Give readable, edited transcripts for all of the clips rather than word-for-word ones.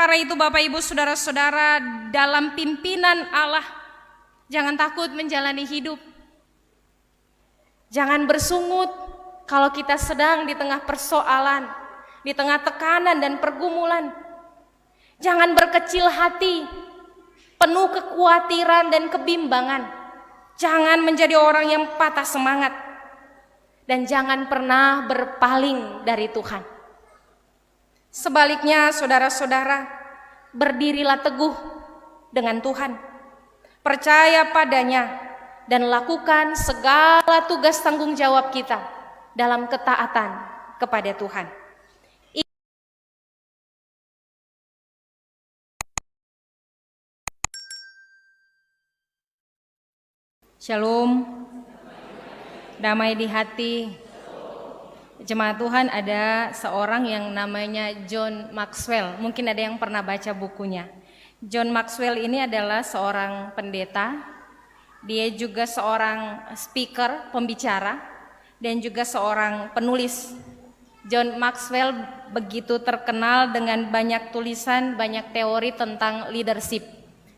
Karena itu Bapak Ibu Saudara-saudara, dalam pimpinan Allah, jangan takut menjalani hidup. Jangan bersungut kalau kita sedang di tengah persoalan, di tengah tekanan dan pergumulan. Jangan berkecil hati, penuh kekhawatiran dan kebimbangan. Jangan menjadi orang yang patah semangat. Dan jangan pernah berpaling dari Tuhan. Sebaliknya saudara-saudara, berdirilah teguh dengan Tuhan. Percaya padanya dan lakukan segala tugas tanggung jawab kita dalam ketaatan kepada Tuhan. Shalom, damai di hati. Jemaat Tuhan, ada seorang yang namanya John Maxwell. Mungkin ada yang pernah baca bukunya. John Maxwell ini adalah seorang pendeta. Dia juga seorang speaker, pembicara, dan juga seorang penulis. John Maxwell begitu terkenal dengan banyak tulisan, banyak teori tentang leadership,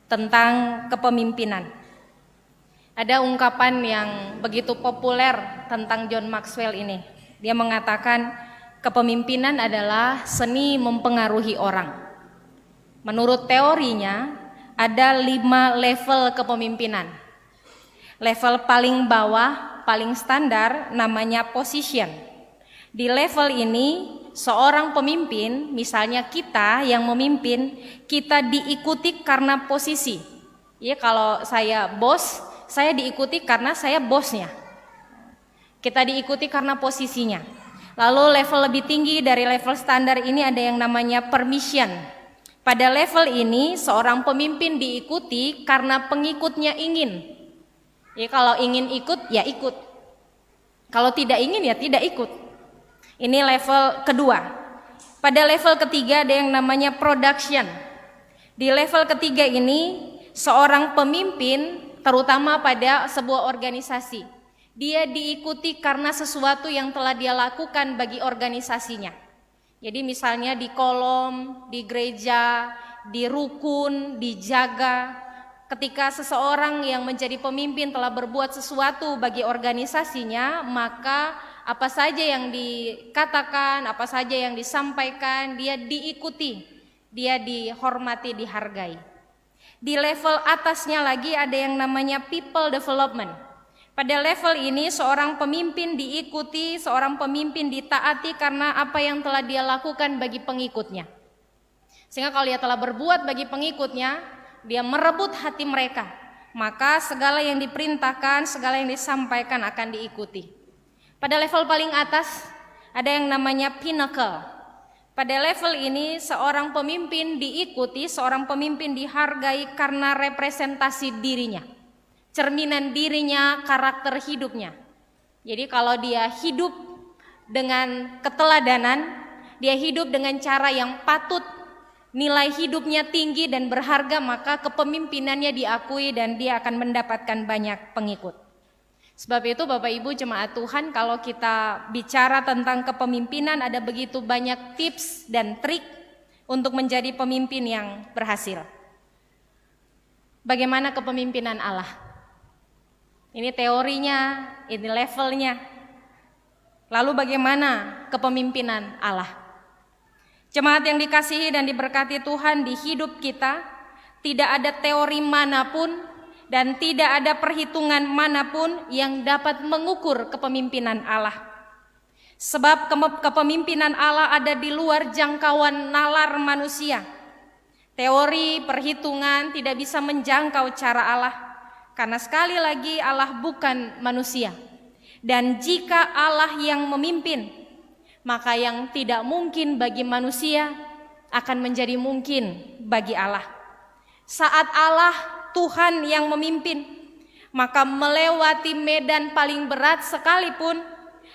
tentang kepemimpinan. Ada ungkapan yang begitu populer tentang John Maxwell ini. Dia mengatakan kepemimpinan adalah seni mempengaruhi orang. Menurut teorinya ada 5 level kepemimpinan. Level paling bawah, paling standar namanya position. Di level ini seorang pemimpin, misalnya kita yang memimpin, kita diikuti karena posisi. Ya, kalau saya bos, saya diikuti karena saya bosnya. Kita diikuti karena posisinya. Lalu level lebih tinggi dari level standar ini ada yang namanya permission. Pada level ini seorang pemimpin diikuti karena pengikutnya ingin. Ya, kalau ingin ikut ya ikut. Kalau tidak ingin ya tidak ikut. Ini level kedua. Pada level ketiga ada yang namanya production. Di level ketiga ini seorang pemimpin, terutama pada sebuah organisasi, dia diikuti karena sesuatu yang telah dia lakukan bagi organisasinya. Jadi misalnya di kolom, di gereja, di rukun, dijaga. Ketika seseorang yang menjadi pemimpin telah berbuat sesuatu bagi organisasinya, maka apa saja yang dikatakan, apa saja yang disampaikan, dia diikuti, dia dihormati, dihargai. Di level atasnya lagi ada yang namanya people development. Pada level ini seorang pemimpin diikuti, seorang pemimpin ditaati karena apa yang telah dia lakukan bagi pengikutnya. Sehingga kalau dia telah berbuat bagi pengikutnya, dia merebut hati mereka, maka segala yang diperintahkan, segala yang disampaikan akan diikuti. Pada level paling atas ada yang namanya pinnacle. Pada level ini seorang pemimpin diikuti, seorang pemimpin dihargai karena representasi dirinya, cerminan dirinya, karakter hidupnya. Jadi kalau dia hidup dengan keteladanan, dia hidup dengan cara yang patut, nilai hidupnya tinggi dan berharga, maka kepemimpinannya diakui dan dia akan mendapatkan banyak pengikut. Sebab itu Bapak Ibu jemaat Tuhan, kalau kita bicara tentang kepemimpinan, ada begitu banyak tips dan trik untuk menjadi pemimpin yang berhasil. Bagaimana kepemimpinan Allah? Ini teorinya, ini levelnya. Lalu bagaimana kepemimpinan Allah? Jemaat yang dikasihi dan diberkati Tuhan, di hidup kita tidak ada teori manapun dan tidak ada perhitungan manapun yang dapat mengukur kepemimpinan Allah. Sebab kepemimpinan Allah ada di luar jangkauan nalar manusia. Teori, perhitungan tidak bisa menjangkau cara Allah. Karena sekali lagi Allah bukan manusia. Dan jika Allah yang memimpin, maka yang tidak mungkin bagi manusia akan menjadi mungkin bagi Allah. Saat Allah, Tuhan yang memimpin, maka melewati medan paling berat sekalipun,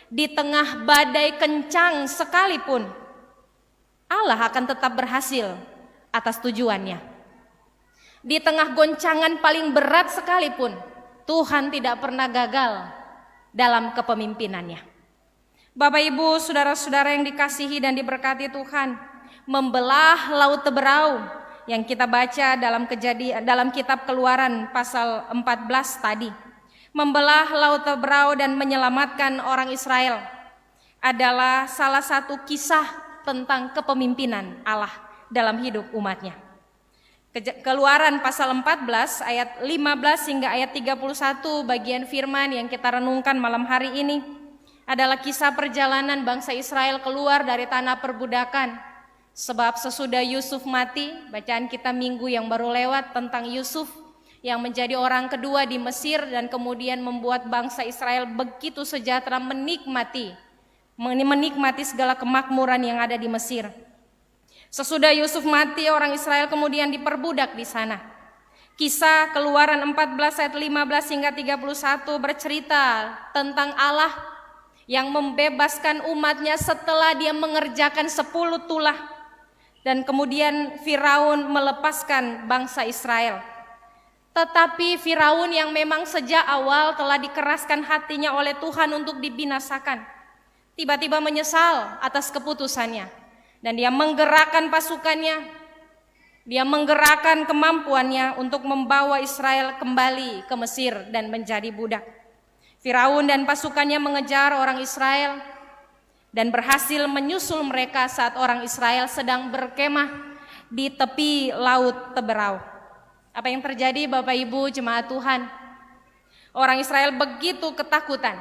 di tengah badai kencang sekalipun, Allah akan tetap berhasil atas tujuannya. Di tengah goncangan paling berat sekalipun, Tuhan tidak pernah gagal dalam kepemimpinannya. Bapak Ibu, saudara-saudara yang dikasihi dan diberkati Tuhan, membelah laut Teberau yang kita baca dalam kitab Keluaran pasal 14 tadi. Membelah laut Teberau dan menyelamatkan orang Israel adalah salah satu kisah tentang kepemimpinan Allah dalam hidup umatnya. Keluaran pasal 14 ayat 15 hingga ayat 31 bagian firman yang kita renungkan malam hari ini adalah kisah perjalanan bangsa Israel keluar dari tanah perbudakan. Sebab sesudah Yusuf mati, bacaan kita minggu yang baru lewat tentang Yusuf yang menjadi orang kedua di Mesir dan kemudian membuat bangsa Israel begitu sejahtera menikmati segala kemakmuran yang ada di Mesir. Sesudah Yusuf mati, orang Israel kemudian diperbudak di sana. Kisah Keluaran 14 ayat 15 hingga 31 bercerita tentang Allah yang membebaskan umatnya setelah dia mengerjakan 10 tulah. Dan kemudian Firaun melepaskan bangsa Israel. Tetapi Firaun yang memang sejak awal telah dikeraskan hatinya oleh Tuhan untuk dibinasakan, tiba-tiba menyesal atas keputusannya. Dan dia menggerakkan pasukannya, dia menggerakkan kemampuannya untuk membawa Israel kembali ke Mesir dan menjadi budak. Firaun dan pasukannya mengejar orang Israel dan berhasil menyusul mereka saat orang Israel sedang berkemah di tepi laut Teberau. Apa yang terjadi Bapak Ibu jemaat Tuhan? Orang Israel begitu ketakutan.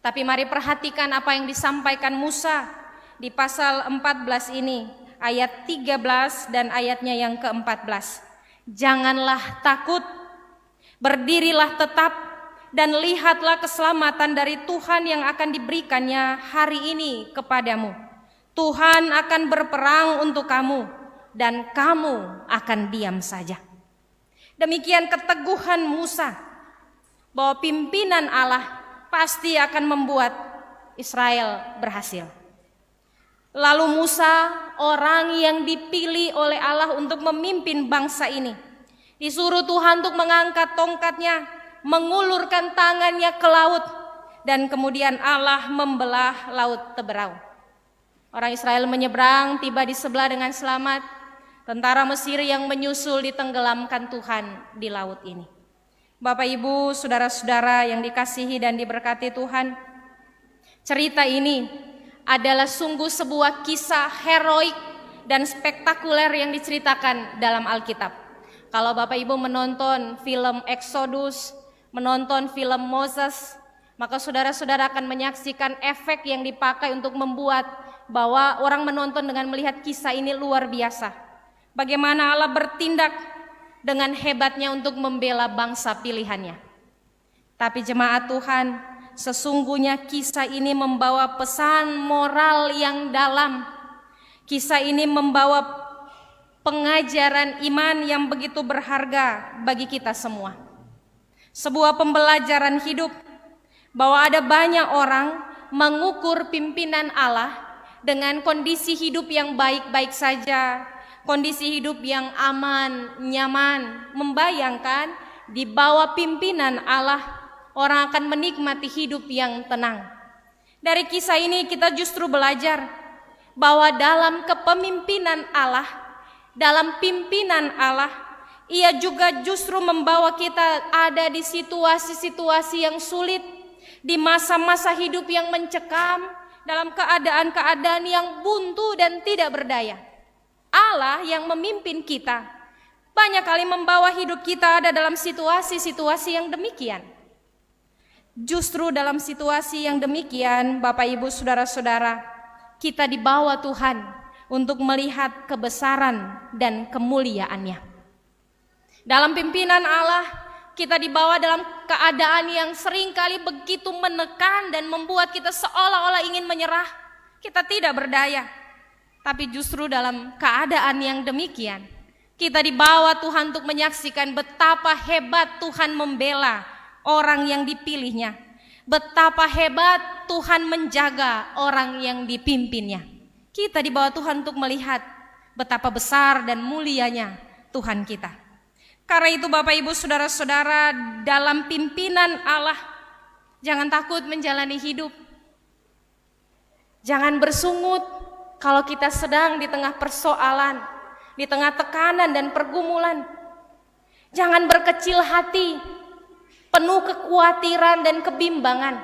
Tapi mari perhatikan apa yang disampaikan Musa di pasal 14 ini, ayat 13 dan ayatnya yang ke-14. Janganlah takut, berdirilah tetap, dan lihatlah keselamatan dari Tuhan yang akan diberikannya hari ini kepadamu. Tuhan akan berperang untuk kamu, dan kamu akan diam saja. Demikian keteguhan Musa bahwa pimpinan Allah pasti akan membuat Israel berhasil. Lalu Musa, orang yang dipilih oleh Allah untuk memimpin bangsa ini, disuruh Tuhan untuk mengangkat tongkatnya, mengulurkan tangannya ke laut, dan kemudian Allah membelah laut Teberau. Orang Israel menyeberang, tiba di sebelah dengan selamat. Tentara Mesir yang menyusul ditenggelamkan Tuhan di laut ini. Bapak Ibu, saudara-saudara yang dikasihi dan diberkati Tuhan, cerita ini adalah sungguh sebuah kisah heroik dan spektakuler yang diceritakan dalam Alkitab. Kalau Bapak Ibu menonton film Exodus, menonton film Moses, maka saudara-saudara akan menyaksikan efek yang dipakai untuk membuat bahwa orang menonton dengan melihat kisah ini luar biasa. Bagaimana Allah bertindak dengan hebatnya untuk membela bangsa pilihannya. Tapi jemaat Tuhan, sesungguhnya kisah ini membawa pesan moral yang dalam. Kisah ini membawa pengajaran iman yang begitu berharga bagi kita semua. Sebuah pembelajaran hidup bahwa ada banyak orang mengukur pimpinan Allah dengan kondisi hidup yang baik-baik saja, kondisi hidup yang aman, nyaman, membayangkan di bawah pimpinan Allah orang akan menikmati hidup yang tenang. Dari kisah ini kita justru belajar bahwa dalam kepemimpinan Allah, dalam pimpinan Allah, Ia juga justru membawa kita ada di situasi-situasi yang sulit, di masa-masa hidup yang mencekam, dalam keadaan-keadaan yang buntu dan tidak berdaya. Allah yang memimpin kita banyak kali membawa hidup kita ada dalam situasi-situasi yang demikian. Justru dalam situasi yang demikian, Bapak Ibu saudara-saudara, kita dibawa Tuhan untuk melihat kebesaran dan kemuliaan-Nya. Dalam pimpinan Allah, kita dibawa dalam keadaan yang seringkali begitu menekan dan membuat kita seolah-olah ingin menyerah. Kita tidak berdaya. Tapi justru dalam keadaan yang demikian, kita dibawa Tuhan untuk menyaksikan betapa hebat Tuhan membela orang yang dipilihnya. Betapa hebat Tuhan menjaga orang yang dipimpinnya. Kita dibawa Tuhan untuk melihat betapa besar dan mulianya Tuhan kita. Karena itu Bapak Ibu saudara-saudara, dalam pimpinan Allah, jangan takut menjalani hidup. Jangan bersungut, Kalau kita sedang di tengah persoalan, di tengah tekanan dan pergumulan, jangan berkecil hati, penuh kekhawatiran dan kebimbangan.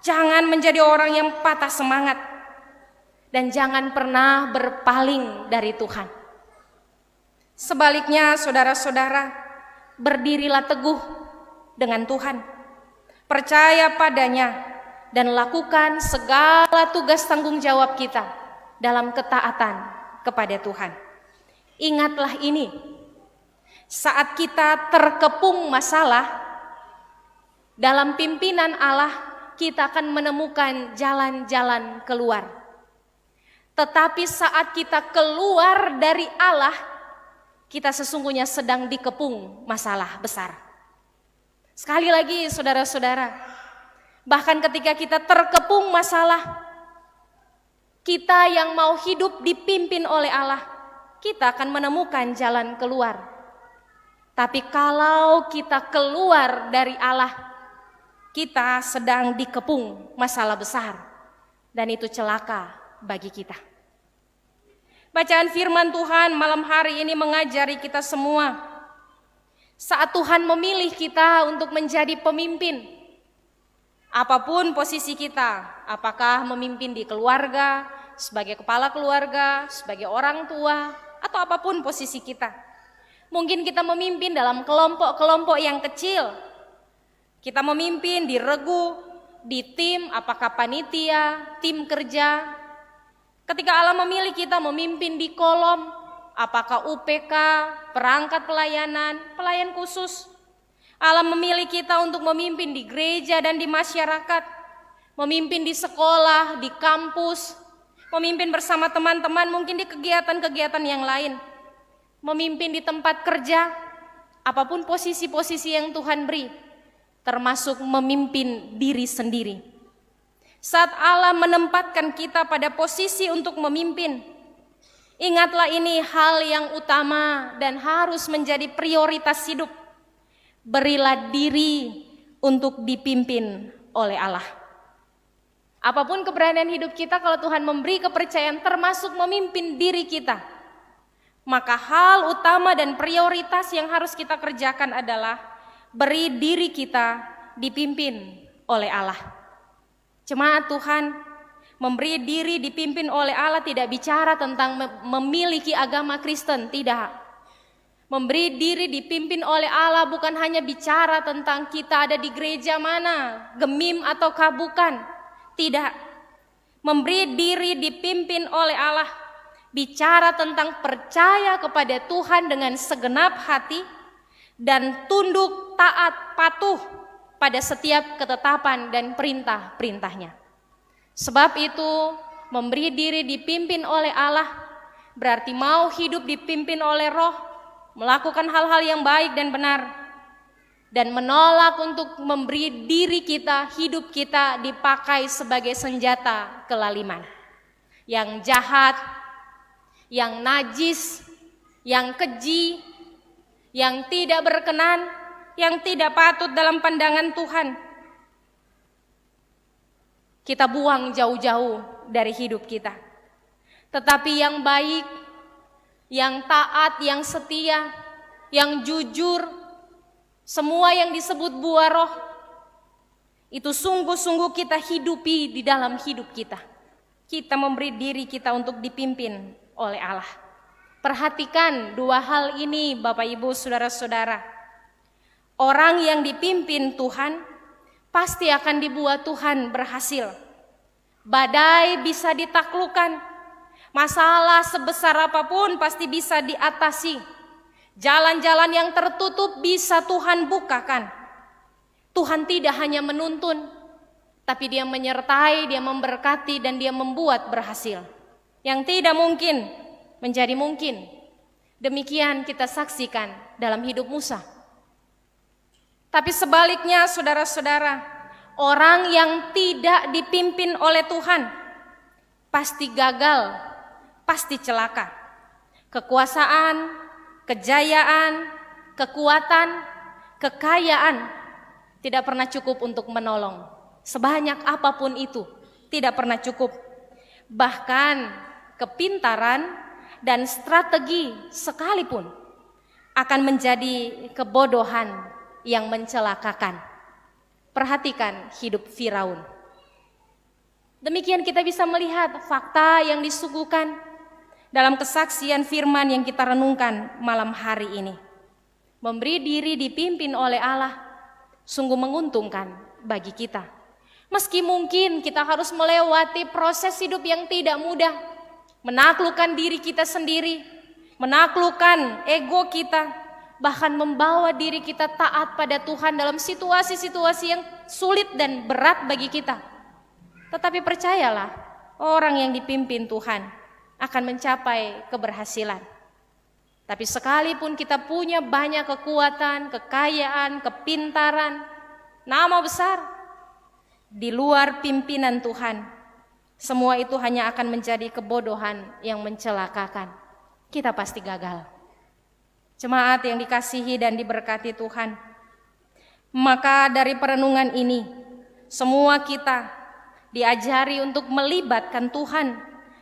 Jangan menjadi orang yang patah semangat, dan jangan pernah berpaling dari Tuhan. Sebaliknya, saudara-saudara, berdirilah teguh dengan Tuhan, percaya padanya, dan lakukan segala tugas tanggung jawab kita dalam ketaatan kepada Tuhan. Ingatlah ini, saat kita terkepung masalah, dalam pimpinan Allah kita akan menemukan jalan-jalan keluar. Tetapi saat kita keluar dari Allah, kita sesungguhnya sedang dikepung masalah besar. Sekali lagi saudara-saudara, bahkan ketika kita terkepung masalah, kita yang mau hidup dipimpin oleh Allah, kita akan menemukan jalan keluar. Tapi kalau kita keluar dari Allah, kita sedang dikepung masalah besar, dan itu celaka bagi kita. Bacaan firman Tuhan malam hari ini mengajari kita semua, saat Tuhan memilih kita untuk menjadi pemimpin, apapun posisi kita, apakah memimpin di keluarga, sebagai kepala keluarga, sebagai orang tua, atau apapun posisi kita. Mungkin kita memimpin dalam kelompok-kelompok yang kecil. Kita memimpin di regu, di tim, apakah panitia, tim kerja. Ketika Allah memilih kita memimpin di kolom, apakah UPK, perangkat pelayanan, pelayan khusus. Allah memilih kita untuk memimpin di gereja dan di masyarakat, memimpin di sekolah, di kampus, memimpin bersama teman-teman, mungkin di kegiatan-kegiatan yang lain, memimpin di tempat kerja, apapun posisi-posisi yang Tuhan beri, termasuk memimpin diri sendiri. Saat Allah menempatkan kita pada posisi untuk memimpin, ingatlah ini hal yang utama dan harus menjadi prioritas hidup. Berilah diri untuk dipimpin oleh Allah. Apapun keberadaan hidup kita, kalau Tuhan memberi kepercayaan termasuk memimpin diri kita, maka hal utama dan prioritas yang harus kita kerjakan adalah beri diri kita dipimpin oleh Allah. Jemaat Tuhan, memberi diri dipimpin oleh Allah tidak bicara tentang memiliki agama Kristen, tidak. Memberi diri dipimpin oleh Allah bukan hanya bicara tentang kita ada di gereja mana, gemim ataukah bukan. Tidak. Memberi diri dipimpin oleh Allah bicara tentang percaya kepada Tuhan dengan segenap hati dan tunduk, taat, patuh pada setiap ketetapan dan perintah-perintahnya. Sebab itu, memberi diri dipimpin oleh Allah berarti mau hidup dipimpin oleh Roh, melakukan hal-hal yang baik dan benar, dan menolak untuk memberi diri kita, hidup kita dipakai sebagai senjata kelaliman. Yang jahat, yang najis, yang keji, yang tidak berkenan, yang tidak patut dalam pandangan Tuhan, kita buang jauh-jauh dari hidup kita. Tetapi yang baik, yang taat, yang setia, yang jujur, semua yang disebut buah roh, itu sungguh-sungguh kita hidupi di dalam hidup kita. Kita memberi diri kita untuk dipimpin oleh Allah. Perhatikan dua hal ini Bapak Ibu saudara-saudara. Orang yang dipimpin Tuhan pasti akan dibuat Tuhan berhasil. Badai bisa ditaklukkan, masalah sebesar apapun pasti bisa diatasi. Jalan-jalan yang tertutup bisa Tuhan bukakan. Tuhan tidak hanya menuntun, tapi Dia menyertai, Dia memberkati, dan Dia membuat berhasil. Yang tidak mungkin menjadi mungkin. Demikian kita saksikan dalam hidup Musa. Tapi sebaliknya saudara-saudara, orang yang tidak dipimpin oleh Tuhan pasti gagal, pasti celaka. Kekuasaan, kejayaan, kekuatan, kekayaan tidak pernah cukup untuk menolong. Sebanyak apapun itu tidak pernah cukup. Bahkan kepintaran, dan strategi sekalipun akan menjadi kebodohan yang mencelakakan. Perhatikan hidup Firaun. Demikian kita bisa melihat fakta yang disuguhkan dalam kesaksian firman yang kita renungkan malam hari ini. Memberi diri dipimpin oleh Allah sungguh menguntungkan bagi kita. Meski mungkin kita harus melewati proses hidup yang tidak mudah, menaklukkan diri kita sendiri, menaklukkan ego kita, bahkan membawa diri kita taat pada Tuhan dalam situasi-situasi yang sulit dan berat bagi kita. Tetapi percayalah, orang yang dipimpin Tuhan akan mencapai keberhasilan. Tapi sekalipun kita punya banyak kekuatan, kekayaan, kepintaran, nama besar, di luar pimpinan Tuhan, semua itu hanya akan menjadi kebodohan yang mencelakakan. Kita pasti gagal. Jemaat yang dikasihi dan diberkati Tuhan, maka dari perenungan ini, semua kita diajari untuk melibatkan Tuhan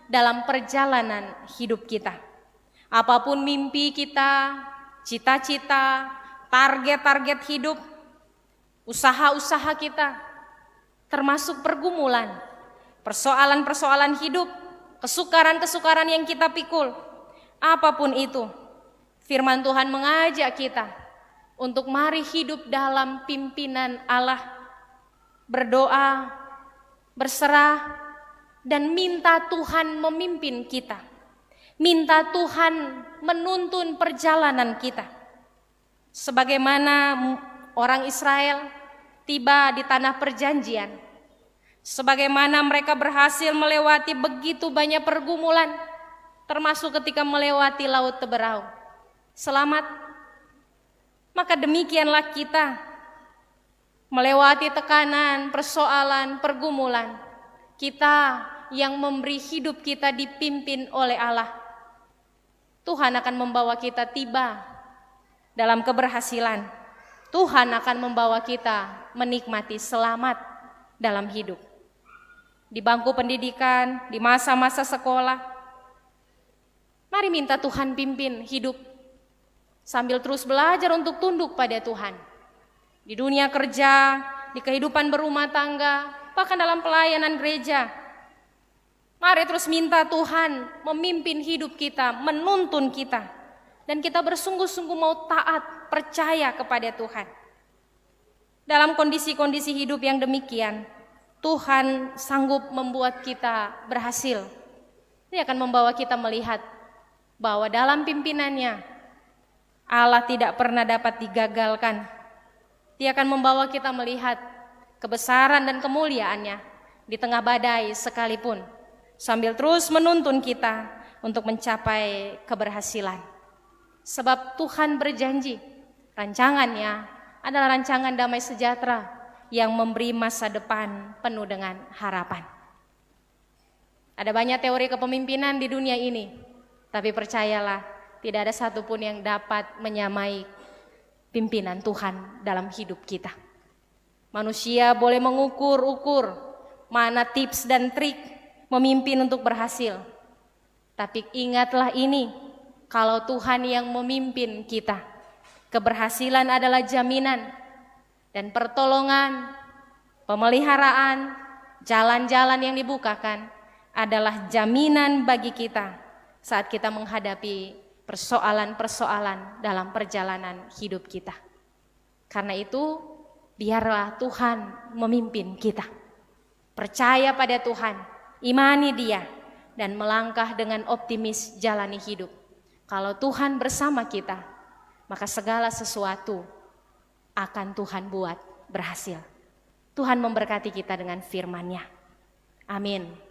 dalam perjalanan hidup kita. Apapun mimpi kita, cita-cita, target-target hidup, usaha-usaha kita, termasuk pergumulan, persoalan-persoalan hidup, kesukaran-kesukaran yang kita pikul, apapun itu, firman Tuhan mengajak kita untuk mari hidup dalam pimpinan Allah, berdoa, berserah, dan minta Tuhan memimpin kita. Minta Tuhan menuntun perjalanan kita. Sebagaimana orang Israel tiba di tanah perjanjian, sebagaimana mereka berhasil melewati begitu banyak pergumulan, termasuk ketika melewati Laut Teberau, selamat. Maka demikianlah kita melewati tekanan, persoalan, pergumulan. Kita yang memberi hidup kita dipimpin oleh Allah, Tuhan akan membawa kita tiba dalam keberhasilan. Tuhan akan membawa kita menikmati selamat dalam hidup. Di bangku pendidikan, di masa-masa sekolah, mari minta Tuhan pimpin hidup sambil terus belajar untuk tunduk pada Tuhan. Di dunia kerja, di kehidupan berumah tangga, bahkan dalam pelayanan gereja, mari terus minta Tuhan memimpin hidup kita, menuntun kita, dan kita bersungguh-sungguh mau taat, percaya kepada Tuhan. Dalam kondisi-kondisi hidup yang demikian, Tuhan sanggup membuat kita berhasil. Dia akan membawa kita melihat bahwa dalam pimpinannya Allah tidak pernah dapat digagalkan. Dia akan membawa kita melihat kebesaran dan kemuliaannya di tengah badai sekalipun, sambil terus menuntun kita untuk mencapai keberhasilan. Sebab Tuhan berjanji, rancangannya adalah rancangan damai sejahtera yang memberi masa depan penuh dengan harapan. Ada banyak teori kepemimpinan di dunia ini, tapi percayalah, tidak ada satupun yang dapat menyamai pimpinan Tuhan dalam hidup kita. Manusia boleh mengukur-ukur mana tips dan trik memimpin untuk berhasil. Tapi ingatlah ini, kalau Tuhan yang memimpin kita, keberhasilan adalah jaminan dan pertolongan, pemeliharaan, jalan-jalan yang dibukakan adalah jaminan bagi kita saat kita menghadapi persoalan-persoalan dalam perjalanan hidup kita. Karena itu, biarlah Tuhan memimpin kita. Percaya pada Tuhan, imani Dia, dan melangkah dengan optimis jalani hidup. Kalau Tuhan bersama kita, maka segala sesuatu akan Tuhan buat berhasil. Tuhan memberkati kita dengan firman-Nya. Amin.